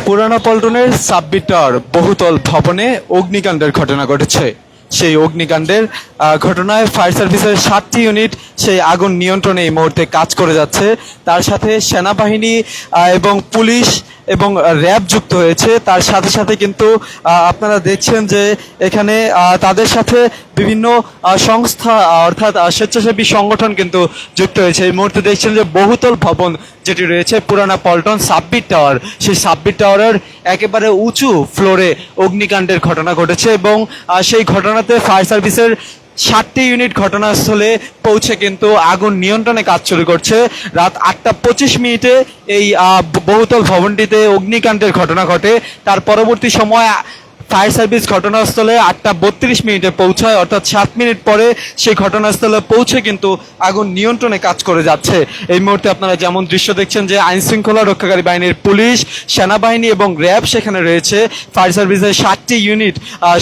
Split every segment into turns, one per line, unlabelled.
পুরানো পল্টনের সাব্বির টাওয়ার বহুতল ভবনে অগ্নিকাণ্ডের ঘটনা ঘটেছে। সেই অগ্নিকাণ্ডের ঘটনায় ফায়ার সার্ভিসের 7টি ইউনিট সেই আগুন নিয়ন্ত্রণে এই মুহূর্তে কাজ করে যাচ্ছে। তার সাথে সেনাবাহিনী এবং পুলিশ এবং র্যাব যুক্ত হয়েছে। তার সাথে সাথে কিন্তু আপনারা দেখছেন যে এখানে তাদের সাথে বিভিন্ন সংস্থা অর্থাৎ স্বেচ্ছাসেবী সংগঠন কিন্তু যুক্ত হয়েছে। এই মুহূর্তে দেখছেন যে বহুতল ভবন যেটি রয়েছে পুরানা পল্টন সাব্বির টাওয়ার, সেই সাব্বির টাওয়ারের একেবারে উঁচু ফ্লোরে অগ্নিকাণ্ডের ঘটনা ঘটেছে এবং সেই ঘটনাতে ফায়ার সার্ভিসের 7টি ইউনিট ঘটনাস্থলে পৌঁছে কিন্তু আগুন নিয়ন্ত্রণে কাজ শুরু করছে। রাত 8টা 25 মিনিটে এই বহুতল ভবনটিতে অগ্নিকাণ্ডের ঘটনা ঘটে। তার পরবর্তী সময় ফায়ার সার্ভিস ঘটনাস্থলে 8টা 32 মিনিটে পৌঁছায়, অর্থাৎ 7 মিনিট পরে সেই ঘটনাস্থলে পৌঁছে কিন্তু আগুন নিয়ন্ত্রণে কাজ করে যাচ্ছে। এই মুহূর্তে আপনারা যেমন দৃশ্য দেখছেন যে আইন শৃঙ্খলা রক্ষাকারী বাহিনীর পুলিশ, সেনাবাহিনী এবং র্যাব সেখানে রয়েছে। ফায়ার সার্ভিসের 7টি ইউনিট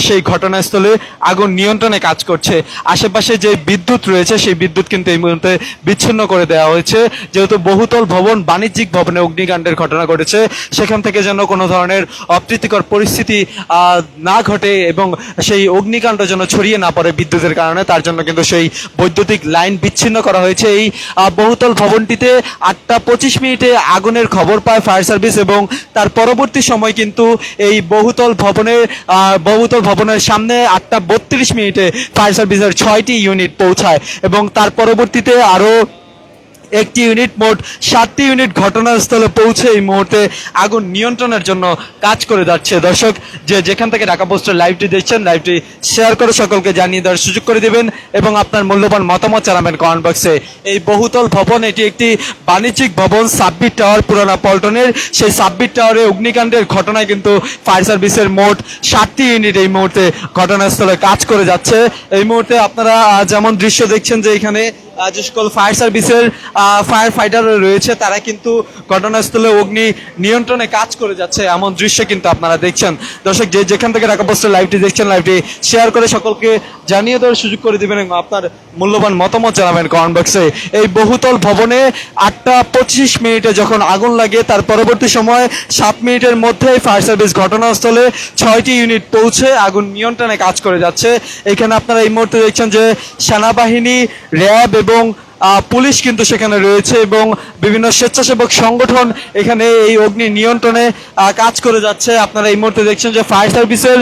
সেই ঘটনাস্থলে আগুন নিয়ন্ত্রণে কাজ করছে। আশেপাশে যে বিদ্যুৎ রয়েছে সেই বিদ্যুৎ কিন্তু এই মুহূর্তে বিচ্ছিন্ন করে দেওয়া হয়েছে, যেহেতু বহুতল ভবন বাণিজ্যিক ভবনে অগ্নিকাণ্ডের ঘটনা ঘটেছে। সেখান থেকে যেন কোনো ধরনের অপ্রীতিকর পরিস্থিতি না ঘটে এবং সেই অগ্নিকাণ্ড যেন ছড়িয়ে না পড়ে বিদ্যুতের কারণে, তার জন্য কিন্তু সেই বৈদ্যুতিক লাইন বিচ্ছিন্ন করা হয়েছে। এই বহুতল ভবনটিতে 8টা 25 মিনিটে আগুনের খবর পায় ফায়ার সার্ভিস এবং তার পরবর্তী সময় কিন্তু এই বহুতল ভবনের সামনে 8টা 32 মিনিটে ফায়ার সার্ভিসের 6টি ইউনিট পৌঁছায় এবং তার পরবর্তীতে আরও একটি ইউনিট, মোট 7টি ইউনিট ঘটনাস্থলে পৌঁছে এই মুহূর্তে আগুন নিয়ন্ত্রণের জন্য কাজ করে যাচ্ছে। দর্শক যেখান থেকে ঢাকা পোস্টের লাইভটি দেখছেন, লাইভটি শেয়ার করে সকলকে জানিয়ে দেওয়ার সুযোগ করে দিবেন এবং আপনার মূল্যবান মতামত জানাবেন কমেন্ট বক্সে। এই বহুতল ভবন, এটি একটি বাণিজ্যিক ভবন সাব্বির টাওয়ার পুরানা পল্টনের। সেই সাব্বির টাওয়ারে অগ্নিকাণ্ডের ঘটনায় কিন্তু ফায়ার সার্ভিসের মোট 7টি ইউনিট এই মুহূর্তে ঘটনাস্থলে কাজ করে যাচ্ছে। এই মুহূর্তে আপনারা যেমন দৃশ্য দেখছেন যে এখানে যে সকল ফায়ার সার্ভিসের ফায়ার ফাইটার রয়েছে তারা কিন্তু ঘটনাস্থলে অগ্নি নিয়ন্ত্রণে কাজ করে যাচ্ছে, এমন দৃশ্য কিন্তু আপনারা দেখছেন। দর্শক যেখান থেকে ঢাকা পোস্টের লাইভটি দেখছেন, লাইভটি শেয়ার করে সকলকে জানিয়ে দেওয়ার সুযোগ করে দিবেন এবং আপনার মূল্যবান মতামত জানাবেন কমেন্ট বক্সে। এই বহুতল ভবনে 8টা 25 মিনিটে যখন আগুন লাগে, তার পরবর্তী সময় 7 মিনিটের মধ্যেই ফায়ার সার্ভিস ঘটনাস্থলে 6টি ইউনিট পৌঁছে আগুন নিয়ন্ত্রণে কাজ করে যাচ্ছে। এখানে আপনারা এই মুহূর্তে দেখছেন যে সেনাবাহিনী, র্যাব এবং পুলিশ কিন্তু সেখানে রয়েছে এবং বিভিন্ন স্বেচ্ছাসেবক সংগঠন এখানে এই অগ্নি নিয়ন্ত্রণে কাজ করে যাচ্ছে। আপনারা এই মুহূর্তে দেখছেন যে ফায়ার সার্ভিসের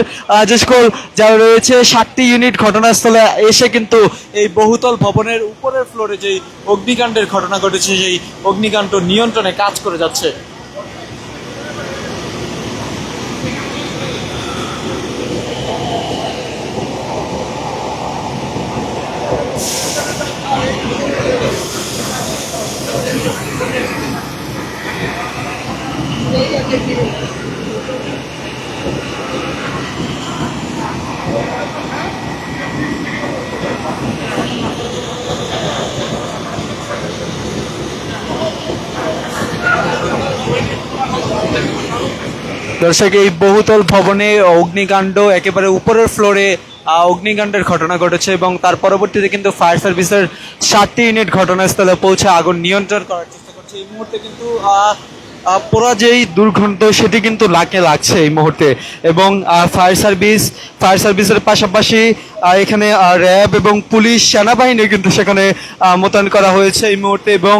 যে সকল যারা রয়েছে 7টি ইউনিট ঘটনাস্থলে এসে কিন্তু এই বহুতল ভবনের উপরের ফ্লোরে যেই অগ্নিকাণ্ডের ঘটনা ঘটেছে সেই অগ্নিকাণ্ড নিয়ন্ত্রণে কাজ করে যাচ্ছে। দর্শক, এই বহুতল ভবনে অগ্নিকাণ্ড একেবারে উপরের ফ্লোরে অগ্নিকাণ্ডের ঘটনা ঘটেছে এবং তার পরবর্তীতে কিন্তু ফায়ার সার্ভিসের 7টি ইউনিট ঘটনাস্থলে পৌঁছে আগুন নিয়ন্ত্রণ করার চেষ্টা করছে। এই মুহূর্তে কিন্তু পুরো যেই দুর্গন্ধ সেটি কিন্তু লাগছে এই মুহূর্তে এবং ফায়ার সার্ভিসের পাশাপাশি এখানে র্যাব এবং পুলিশ, সেনাবাহিনী কিন্তু সেখানে মোতায়েন করা হয়েছে এই মুহূর্তে এবং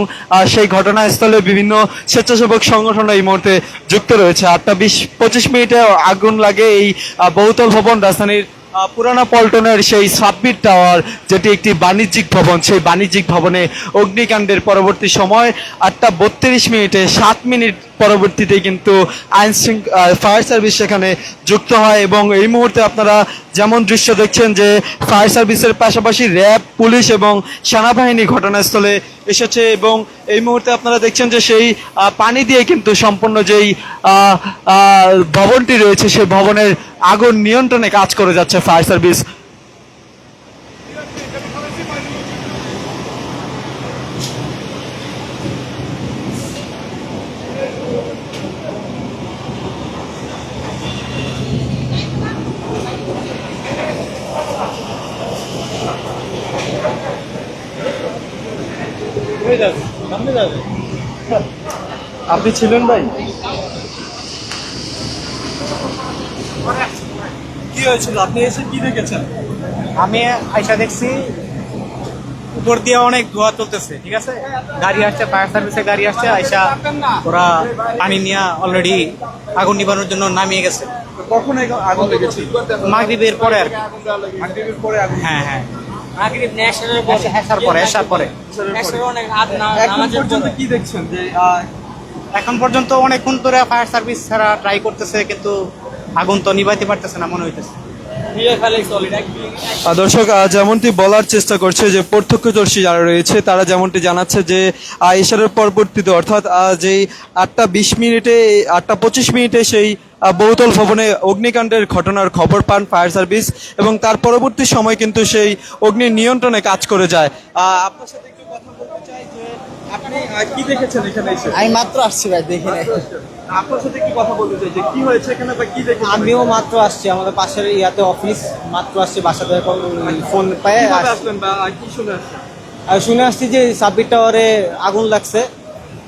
সেই ঘটনাস্থলে বিভিন্ন স্বেচ্ছাসেবক সংগঠন এই মুহূর্তে যুক্ত রয়েছে। 8টা 25 মিনিটে আগুন লাগে এই বহুতল ভবন রাজধানীর পুরানা পল্টনের সেই সাব্বির টাওয়ার, যেটি একটি বাণিজ্যিক ভবন। সেই বাণিজ্যিক ভবনে অগ্নিকাণ্ডের পরবর্তী সময় 8টা 32 মিনিটে 7 মিনিট পরবর্তীতে কিন্তু ফায়ার সার্ভিস সেখানে যুক্ত হয় এবং এই মুহূর্তে আপনারা যেমন দৃশ্য দেখছেন যে ফায়ার সার্ভিসের পাশাপাশি র্যাব, পুলিশ এবং সেনাবাহিনী ঘটনাস্থলে এসেছে এবং এই মুহূর্তে আপনারা দেখছেন যে সেই পানি দিয়ে কিন্তু সম্পূর্ণ যেই ভবনটি রয়েছে সেই ভবনের আগুন নিয়ন্ত্রণে কাজ করে যাচ্ছে ফায়ার সার্ভিস। আপনি ছিলেন ভাই? হয়েছিল, আপনি এসে কি দেখেছেন?
আমি আইসা দেখছি উপর দিয়ে অনেক ধোঁয়া চলতেছে, ঠিক আছে, গাড়ি আসছে, ফায়ার সার্ভিসের গাড়ি আসছে, আইসা ওরা পানি নিয়ে অলরেডি আগুন নিবানোর জন্য নামিয়ে গেছে।
কখন আগুন লেগেছে?
মাগরিবের পরে আর কি।
মাগরিবের পরে আগুন।
হ্যাঁ হ্যাঁ,
মাগরিব না এশারের পরে
এসার পরে।
এশারের অনেক রাত
এখন
নামাজের
পর্যন্ত
পরে
কি দেখছেন যে
এখন পর্যন্ত অনেকক্ষণ ধরে ফায়ার সার্ভিস ছাড়া ট্রাই করতেছে, কিন্তু আগুন তো নিভাইতে পারতেছে না মনে হইতেছে।
নিয়ে ফেলেছে অলরেডি।
দর্শক যেমনটি বলার চেষ্টা করছে যে প্রত্যক্ষদর্শী যারা রয়েছে তারা যেমনটি জানাচ্ছে যে এশারের পরবর্তীতে অর্থাৎ যেই 8:20 8:25 সেই বহুতল ভবনে অগ্নিকাণ্ডের ঘটনার খবর পান ফায়ার সার্ভিস এবং তার পরবর্তী সময় কিন্তু সেই অগ্নি নিয়ন্ত্রণে কাজ করে যায়। আপনার সাথে একটু কথা বলতে চাই যে আপনি কি দেখেছেন এখানে এসে?
আমি মাত্র আসছি ভাই, দেখি নাই।
আপনার সাথে কি কথা বলতে চাই যে কি হয়েছে এখানে বা কি দেখেছেন?
আমিও মাত্র আসছি, আমাদের পাশের ইয়াতে অফিস, মাত্র আসছি বাসা থেকে ফোন পাই।
কিভাবে আসলেন বা কি শুনে আসছেন?
আর শুনে আসছি যে সাব্বির টাওয়ারে আগুন লাগছে।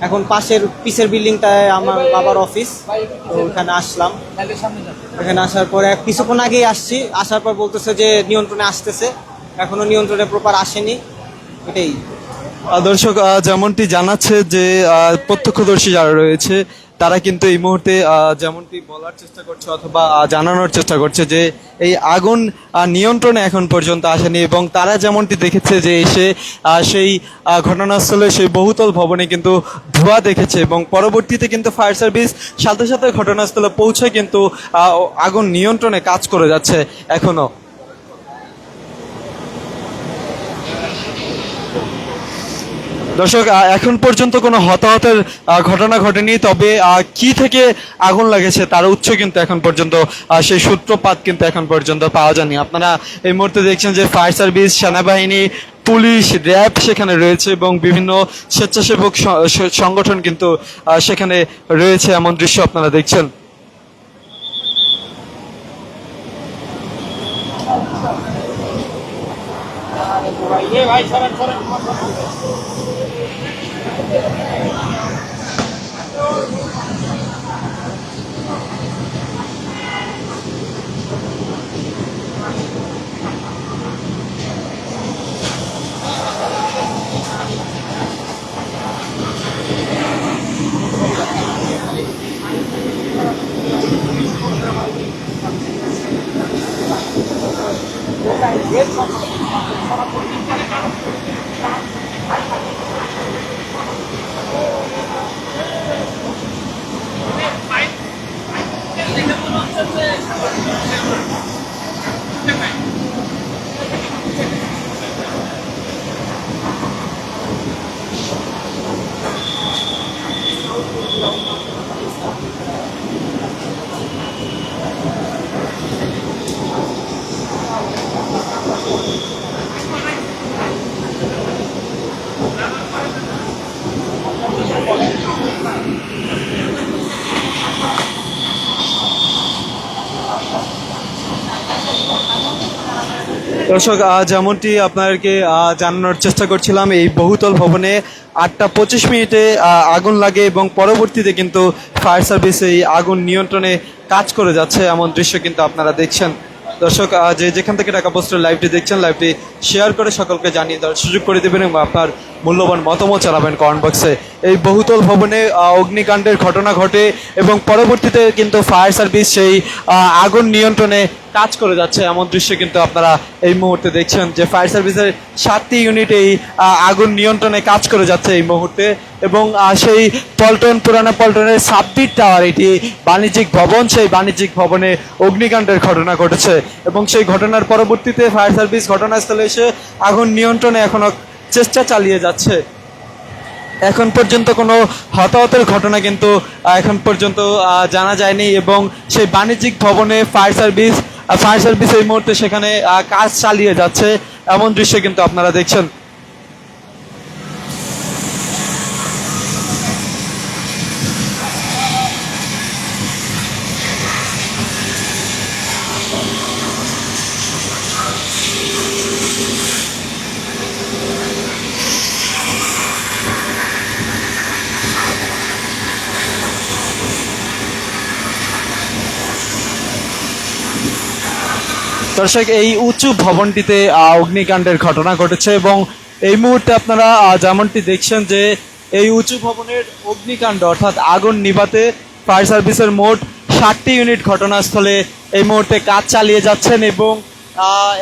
এখন পাশের পিসের বিল্ডিংটায় আমার বাবার অফিস, তো ওখানে আসলাম। এখানে আসার পরে কিছুক্ষণ আগেই আসছি, আসার পর বলতেছে যে নিয়ন্ত্রণে আসতেছে, এখনো নিয়ন্ত্রণে প্রপার আসেনি, এটাই।
দর্শক যেমনটি জানাচ্ছে যে প্রত্যক্ষদর্শী যারা রয়েছে তারা কিন্তু এই মুহূর্তে যেমনটি বলার চেষ্টা করছে অথবা জানানোর চেষ্টা করছে যে এই আগুন নিয়ন্ত্রণে এখন পর্যন্ত আসেনি এবং তারা যেমনটি দেখেছে যে এসে সেই ঘটনাস্থলে সেই বহুতল ভবনে কিন্তু ধোঁয়া দেখেছে এবং পরবর্তীতে কিন্তু ফায়ার সার্ভিস সাথে সাথে ঘটনাস্থলে পৌঁছে কিন্তু আগুন নিয়ন্ত্রণে কাজ করে যাচ্ছে এখনো। দর্শক এখন পর্যন্ত কোনো হতাহতের ঘটনা ঘটেনি, তবে কি থেকে আগুন লাগেছে তার উৎস কিন্তু এখন পর্যন্ত সেই সূত্রপাত কিন্তু এখন পর্যন্ত পাওয়া যায়নি। আপনারা এই মুহূর্তে দেখছেন যে ফায়ার সার্ভিস, সেনাবাহিনী, পুলিশ, র্যাব সেখানে রয়েছে এবং বিভিন্ন স্বেচ্ছাসেবক সংগঠন কিন্তু সেখানে রয়েছে, এমন দৃশ্য আপনারা দেখছেন।
ভাই সরেন সরেন।
দর্শক যেমনটি আপনাদেরকে জানানোর চেষ্টা করছিলাম, এই বহুতল ভবনে 8:25 আগুন লাগে এবং পরবর্তীতে কিন্তু ফায়ার সার্ভিস এই আগুন নিয়ন্ত্রণে কাজ করে যাচ্ছে, এমন দৃশ্য কিন্তু আপনারা দেখছেন। দর্শক যেখান থেকে ঢাকা পোস্টের লাইভটি দেখছেন, লাইভটি শেয়ার করে সকলকে জানিয়ে দেওয়ার সুযোগ করে দেবেন এবং আপনার মূল্যবান মতামত জানাবেন কমেন্ট বক্সে। এই বহুতল ভবনে অগ্নিকাণ্ডের ঘটনা ঘটে এবং পরবর্তীতে কিন্তু ফায়ার সার্ভিস সেই আগুন নিয়ন্ত্রণে কাজ করে যাচ্ছে, এমন দৃশ্য কিন্তু আপনারা এই মুহূর্তে দেখছেন যে ফায়ার সার্ভিসের 7টি ইউনিট এই আগুন নিয়ন্ত্রণে কাজ করে যাচ্ছে এই মুহূর্তে। এবং সেই পুরানা পল্টনের সাব্বির টাওয়ার, এটি বাণিজ্যিক ভবন, সেই বাণিজ্যিক ভবনে অগ্নিকাণ্ডের ঘটনা ঘটেছে এবং সেই ঘটনার পরবর্তীতে ফায়ার সার্ভিস ঘটনাস্থলে এসে আগুন নিয়ন্ত্রণে এখনো চেষ্টা চালিয়ে যাচ্ছে। এখন পর্যন্ত কোনো হতাহতের ঘটনা কিন্তু এখন পর্যন্ত জানা যায়নি এবং সেই বাণিজ্যিক ভবনে ফায়ার সার্ভিস এই মুহূর্তে সেখানে কাজ চালিয়ে যাচ্ছে, এমন দৃশ্য কিন্তু আপনারা দেখছেন। দর্শক, এই উঁচু ভবনটিতে অগ্নিকাণ্ডের ঘটনা ঘটেছে এবং এই মুহূর্তে আপনারা যেমনটি দেখছেন যে এই উঁচু ভবনের অগ্নিকাণ্ড অর্থাৎ আগুন নিভাতে ফায়ার সার্ভিসের মোট 60টি ইউনিট ঘটনাস্থলে এই মুহূর্তে কাজ চালিয়ে যাচ্ছেন এবং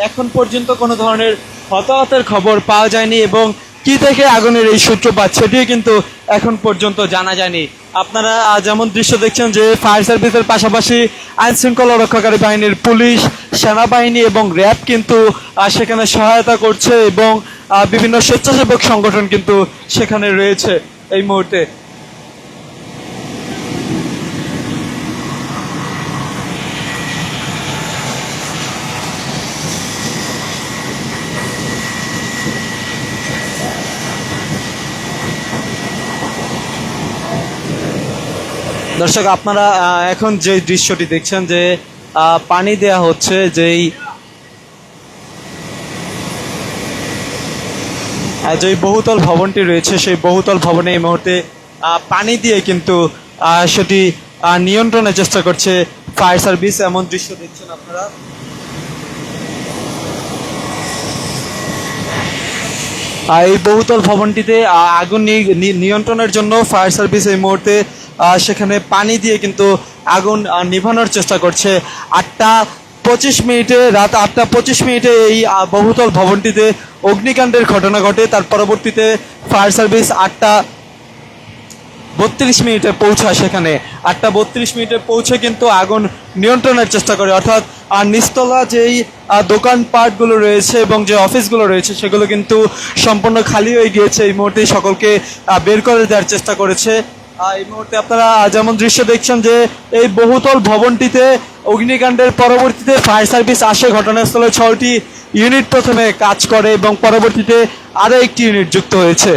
এখন পর্যন্ত কোনো ধরনের হতাহতের খবর পাওয়া যায়নি এবং কি থেকে আগুনের এই সূত্রপাত সেটিও কিন্তু এখন পর্যন্ত জানা যায়নি। আপনারা যেমন দৃশ্য দেখছেন যে ফায়ার সার্ভিসের পাশাপাশি আইন শৃঙ্খলা রক্ষাকারী বাহিনীর পুলিশ, সেনাবাহিনী এবং র্যাব কিন্তু সেখানে সহায়তা করছে এবং বিভিন্ন স্বেচ্ছাসেবক সংগঠন কিন্তু সেখানে রয়েছে এই মুহূর্তে। দর্শক, আপনারা এখন যে দৃশ্যটি দেখছেন যে পানি দেয়া হচ্ছে, যেই বহুতল ভবনটি রয়েছে সেই বহুতল ভবনে এই মুহূর্তে পানি দিয়ে কিন্তু সেটি নিয়ন্ত্রণের চেষ্টা করছে ফায়ার সার্ভিস। এমন দৃশ্য দেখছেন আপনারা। এই বহুতল ভবনটিতে আগুন নিয়ন্ত্রণের জন্য ফায়ার সার্ভিস এই মুহূর্তে সেখানে পানি দিয়ে কিন্তু আগুন নিভানোর চেষ্টা করছে। 8টা 25 মিনিটে, রাত 8টা 25 মিনিটে এই বহুতল ভবনটিতে অগ্নিকাণ্ডের ঘটনা ঘটে। তার পরবর্তীতে ফায়ার সার্ভিস 8টা 32 মিনিটে পৌঁছায় সেখানে। 8টা 32 মিনিটে পৌঁছে কিন্তু আগুন নিয়ন্ত্রণের চেষ্টা করে, অর্থাৎ নিচতলা যেই দোকানপাটগুলো রয়েছে এবং যে অফিসগুলো রয়েছে সেগুলো কিন্তু সম্পূর্ণ খালি হয়ে গিয়েছে। এই মুহূর্তে সকলকে বের করে দেওয়ার চেষ্টা করেছে। এই মুহূর্তে আপনারা যেমন দৃশ্য দেখছেন যে এই বহুতল ভবনটিতে অগ্নিকাণ্ডের পরবর্তীতে ফায়ার সার্ভিস আসে ঘটনাস্থলে। 6টি ইউনিট প্রথমে কাজ করে এবং পরবর্তীতে আরও একটি ইউনিট যুক্ত হয়েছে।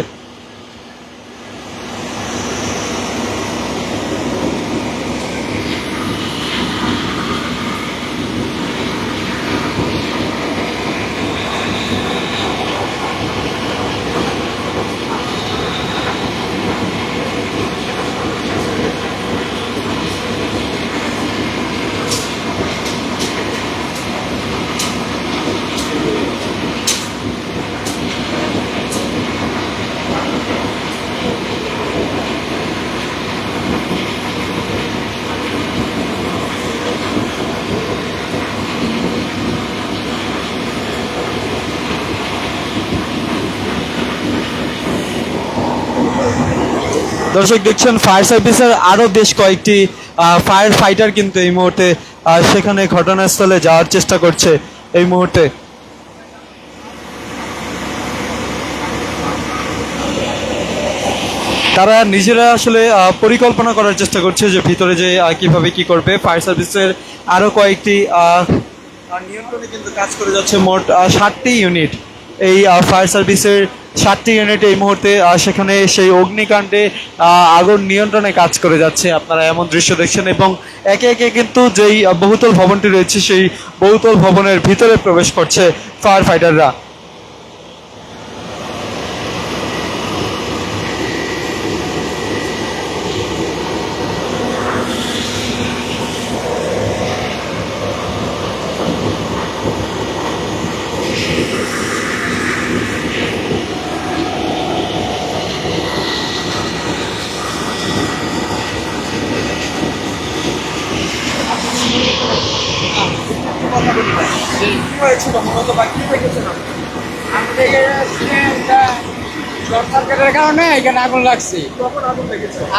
দর্শক দেখছেন ফায়ার সার্ভিসের আরও বেশ কয়েকটি ফায়ার ফাইটার কিন্তু এই মুহূর্তে সেখানে ঘটনাস্থলে যাওয়ার চেষ্টা করছে এই মুহূর্তে। তারা নিজেরা আসলে পরিকল্পনা করার চেষ্টা করছে যে ভিতরে যে কিভাবে কি করবে। ফায়ার সার্ভিসের আরও কয়েকটি নিয়ন্ত্রণে কিন্তু কাজ করে যাচ্ছে। মোট 60টি ইউনিট এই ফায়ার সার্ভিসের 60টি ইউনিট এই মুহূর্তে সেখানে সেই অগ্নিকাণ্ডে আগুন নিয়ন্ত্রণে কাজ করে যাচ্ছে। আপনারা এমন দৃশ্য দেখছেন এবং একে একে কিন্তু যেই বহুতল ভবনটি রয়েছে সেই বহুতল ভবনের ভিতরে প্রবেশ করছে ফায়ার ফাইটাররা।
শর্ট সার্কিটের কারণে এখানে আগুন লাগছে।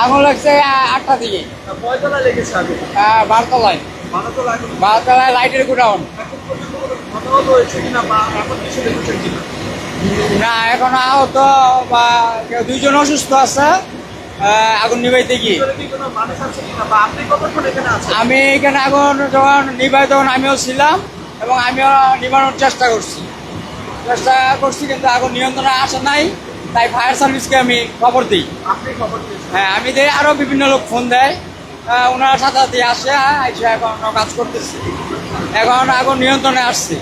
আগুন লাগছে 8টা দিকে। 12তলায়। 12তলায় লাইটের গোডাউন। না, এখন আহত বা কেউ 2জন অসুস্থ আছে আগুন নিভাইতে গিয়ে। আমি এখানে আগুন যখন নিভাই তখন আমিও ছিলাম এবং আমিও নিভানোর চেষ্টা করছি কিন্তু আগুন নিয়ন্ত্রণে আসে নাই। তাই ফায়ার সার্ভিসকে আমি খবর দিই। হ্যাঁ, আমি দিই, আরও বিভিন্ন লোক ফোন দেয়, ওনারা সাথে সাথে আসে, এখন কাজ করতেছি। এখন আগুন নিয়ন্ত্রণে আসছে।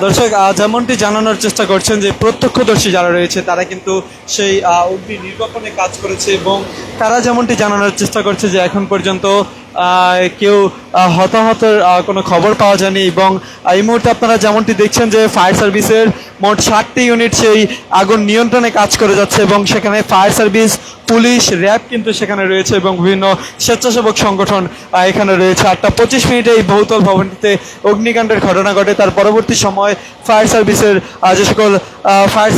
দর্শক যেমনটি জানানোর চেষ্টা করছেন যে প্রত্যক্ষদর্শী যারা রয়েছে তারা কিন্তু সেই অগ্নি নির্বাপনে কাজ করেছে এবং তারা যেমনটি জানানোর চেষ্টা করছে যে এখন পর্যন্ত কেউ হতাহতের কোনো খবর পাওয়া যায়নি এবং এই মুহূর্তে আপনারা যেমনটি দেখছেন যে ফায়ার সার্ভিসের মোট 60টি ইউনিট সেই আগুন নিয়ন্ত্রণে কাজ করে যাচ্ছে এবং সেখানে ফায়ার সার্ভিস, পুলিশ, র্যাব কিন্তু সেখানে রয়েছে এবং বিভিন্ন স্বেচ্ছাসেবক সংগঠন এখানে রয়েছে। 8:25 এই বহুতল ভবনটিতে অগ্নিকাণ্ডের ঘটনা ঘটে। তার পরবর্তী সময় ফায়ার সার্ভিসের যে সকল ফায়ার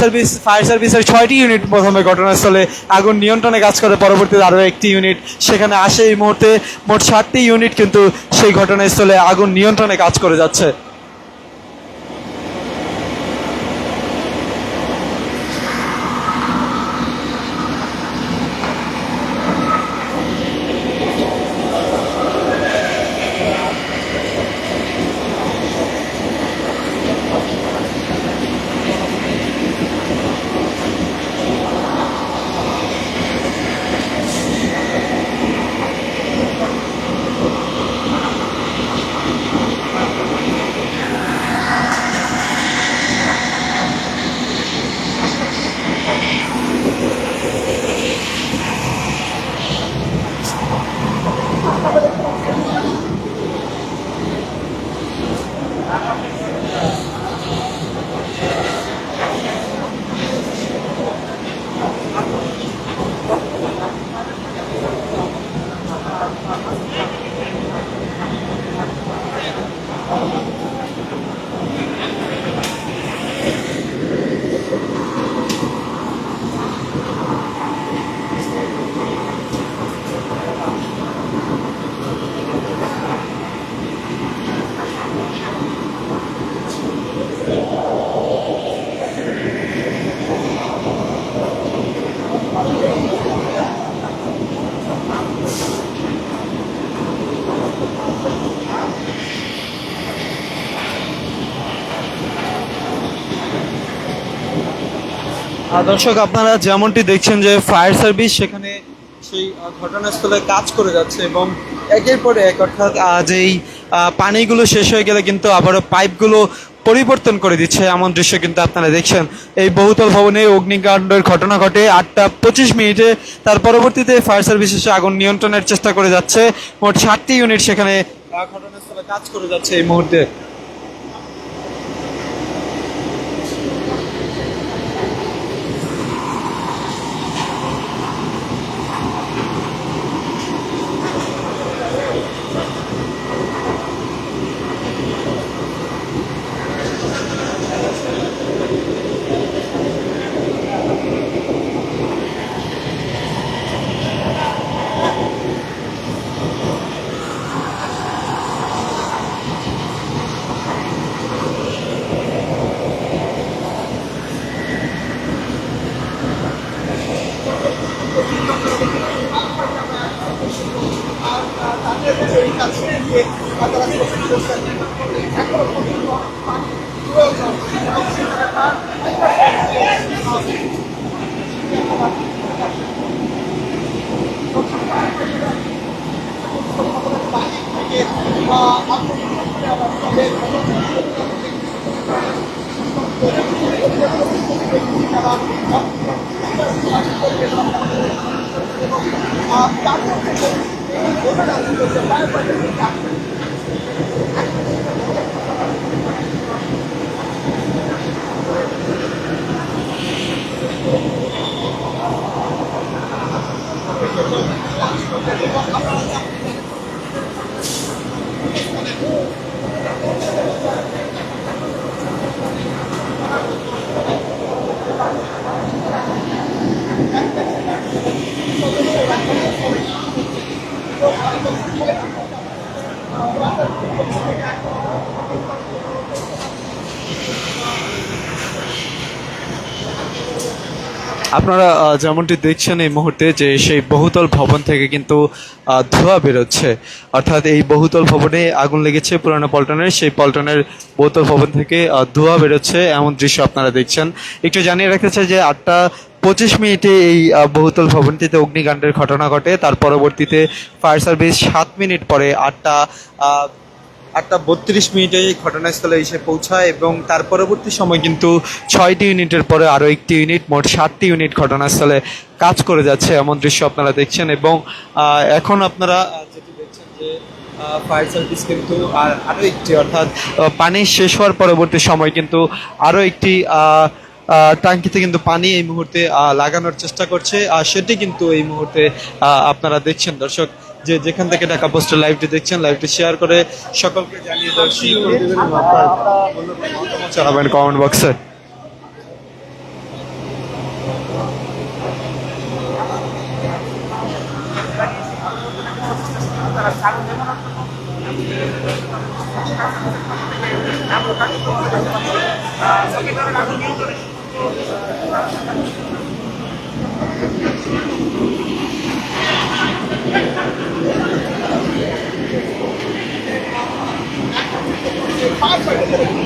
সার্ভিসের 6টি ইউনিট প্রথমে ঘটনাস্থলে আগুন নিয়ন্ত্রণে কাজ করে, পরবর্তীতে আরও একটি ইউনিট সেখানে আসে। এই মুহূর্তে মোট 60টি ইউনিট কিন্তু সেই ঘটনাস্থলে আগুন নিয়ন্ত্রণে কাজ করে যাচ্ছে। দর্শক, আপনারা যেমনটি দেখছেন যে ফায়ার সার্ভিস সেখানে সেই ঘটনাস্থলে কাজ করে যাচ্ছে এবং একের পর এক, অর্থাৎ যেই পানিগুলো শেষ হয়ে গেলে কিন্তু আবারও পাইপগুলো পরিবর্তন করে দিচ্ছে, এমন দৃশ্য কিন্তু আপনারা দেখছেন। এই বহুতল ভবনে অগ্নিকাণ্ডের ঘটনা ঘটে 8:25। তার পরবর্তীতে ফায়ার সার্ভিস এসে আগুন নিয়ন্ত্রণের চেষ্টা করে যাচ্ছে। মোট 60টি ইউনিট সেখানে ঘটনাস্থলে কাজ করে যাচ্ছে এই মুহূর্তে। আপনারা যেমনটি দেখছেন এই মুহূর্তে যে সেই বহুতল ভবন থেকে কিন্তু ধোঁয়া বেরোচ্ছে, অর্থাৎ এই বহুতল ভবনে আগুন লেগেছে পুরানো পল্টনের, সেই পল্টনের বহুতল ভবন থেকে ধোঁয়া বেরোচ্ছে, এমন দৃশ্য আপনারা দেখছেন। একটু জানিয়ে রাখতে চাই যে 8:25 এই বহুতল ভবনটিতে অগ্নিকাণ্ডের ঘটনা ঘটে। তার পরবর্তীতে ফায়ার সার্ভিস 7 মিনিট পরে 8:32 ঘটনাস্থলে এসে পৌঁছায় এবং তার পরবর্তী সময় কিন্তু 6টি ইউনিটের পরে আরও একটি ইউনিট, মোট 60টি ইউনিট ঘটনাস্থলে কাজ করে যাচ্ছে, এমন দৃশ্য আপনারা দেখছেন। এবং এখন আপনারা যেটি দেখছেন যে ফায়ার সার্ভিস কিন্তু আরো একটি অর্থাৎ পানি শেষ হওয়ার পরবর্তী সময় কিন্তু আরো একটি টাঙ্কিতে কিন্তু পানি এই মুহূর্তে লাগানোর চেষ্টা করছে, আর সেটি কিন্তু এই মুহূর্তে আপনারা দেখছেন দর্শক, যে যেখান থেকে ঢাকা পোস্টের লাইভটি দেখছেন, লাইভটি শেয়ার করে সকলকে জানিয়ে দেওয়ার সুযোগ করে দেবেন এবং আপনার মতামত জানাবেন কমেন্ট বক্সে।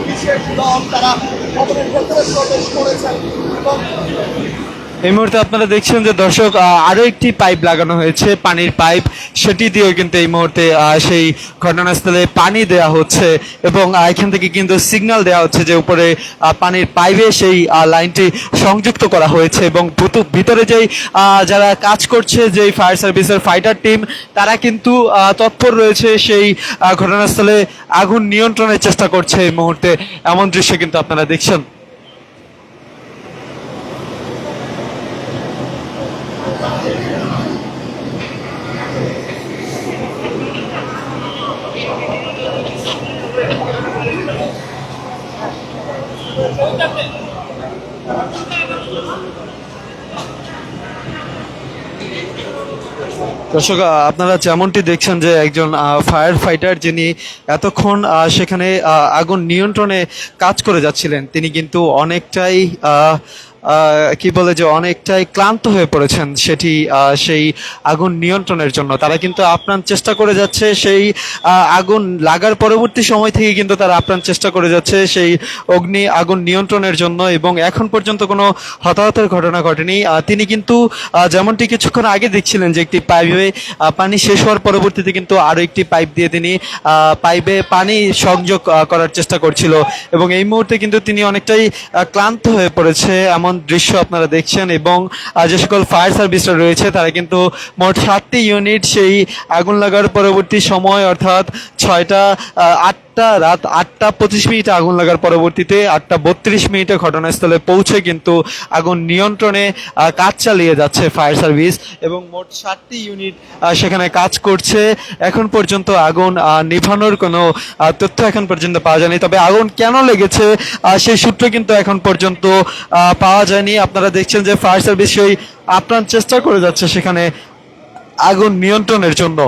বিশেষ দল তারা ভবনের ভেতরে প্রবেশ করেছেন এবং
এই মুহূর্তে আপনারা দেখছেন যে দর্শক আরো একটি পাইপ লাগানো হয়েছে, পানির পাইপ, সেটি দিয়েও কিন্তু এই মুহূর্তে সেই ঘটনাস্থলে পানি দেওয়া হচ্ছে এবং এখান থেকে কিন্তু সিগন্যাল দেওয়া হচ্ছে যে উপরে পানির পাইপে সেই লাইনটি সংযুক্ত করা হয়েছে এবং ভিতরে যেই যারা কাজ করছে, যেই ফায়ার সার্ভিসের ফাইটার টিম, তারা কিন্তু তৎপর রয়েছে সেই ঘটনাস্থলে আগুন নিয়ন্ত্রণের চেষ্টা করছে এই মুহূর্তে, এমন দৃশ্য কিন্তু আপনারা দেখছেন। দর্শক, আপনারা যেমনটি দেখছেন যে একজন ফায়ার ফাইটার যিনি এতক্ষণ সেখানে আগুন নিয়ন্ত্রণে কাজ করে যাচ্ছিলেন, তিনি কিন্তু অনেকটাই কি বলে যে অনেকটাই ক্লান্ত হয়ে পড়েছেন সেটি সেই আগুন নিয়ন্ত্রণের জন্য। তারা কিন্তু আপ্রাণ চেষ্টা করে যাচ্ছে সেই আগুন লাগার পরবর্তী সময় থেকে কিন্তু তারা আপ্রাণ চেষ্টা করে যাচ্ছে সেই আগুন নিয়ন্ত্রণের জন্য এবং এখন পর্যন্ত কোনো হতাহতের ঘটনা ঘটেনি। তিনি কিন্তু যেমনটি কিছুক্ষণ আগে দেখছিলেন যে একটি পাইপে পানি শেষ হওয়ার পরবর্তীতে কিন্তু আরো একটি পাইপ দিয়ে তিনি পাইপে পানি সংযোগ করার চেষ্টা করছিল এবং এই মুহূর্তে কিন্তু তিনি অনেকটাই ক্লান্ত হয়ে পড়েছে, এমন দৃশ্য আপনারা দেখছেন। এবং যে সকল ফায়ার সার্ভিসরা রয়েছে তারা কিন্তু মোট 7টি ইউনিট সেই আগুন লাগার পরবর্তী সময় অর্থাৎ রাত 8:25 আগুন লাগার পরবর্তীতে 8:32 ঘটনাস্থলে পৌঁছে কিন্তু আগুন নিয়ন্ত্রণে কাজ চালিয়ে যাচ্ছে ফায়ার সার্ভিস এবং মোট 7টি ইউনিট সেখানে কাজ করছে। এখন পর্যন্ত আগুন নিভানোর কোনো তথ্য এখন পর্যন্ত পাওয়া যায়নি, তবে আগুন কেন লেগেছে সেই সূত্র কিন্তু এখন পর্যন্ত পাওয়া যায়নি। আপনারা দেখছেন যে ফায়ার সার্ভিস সেই আপ্রাণ চেষ্টা করে যাচ্ছে সেখানে আগুন নিয়ন্ত্রণের জন্য।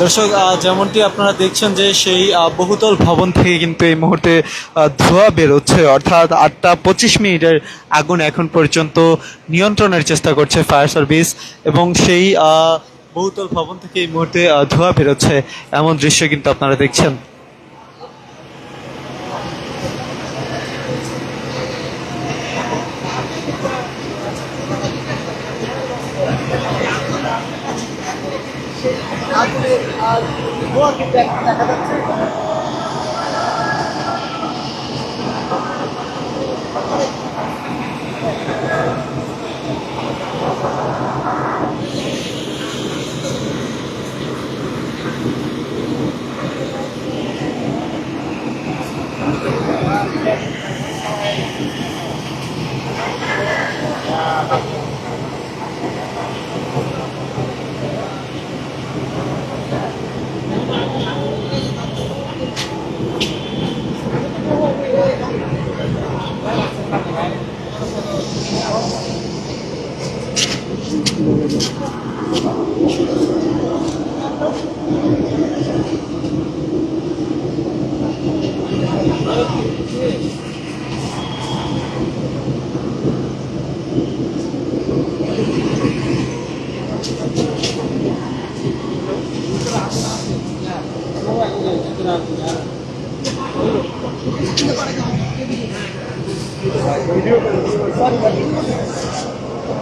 দর্শক, যেমনটি আপনারা দেখছেন যে সেই বহুতল ভবন থেকে কিন্তু এই মুহূর্তে ধোঁয়া বেরোচ্ছে, অর্থাৎ 8:25 আগুন এখন পর্যন্ত নিয়ন্ত্রণের চেষ্টা করছে ফায়ার সার্ভিস এবং সেই বহুতল ভবন থেকে এই মুহূর্তে ধোঁয়া বেরোচ্ছে, এমন দৃশ্য কিন্তু আপনারা দেখছেন।
আগুনের ধোঁয়া কিন্তু এখন দেখা যাচ্ছে।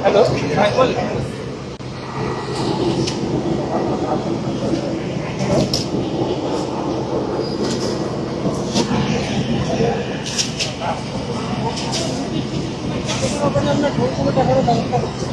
হ্যালো ভাই বল
টাকার ব্যবস্থা করছি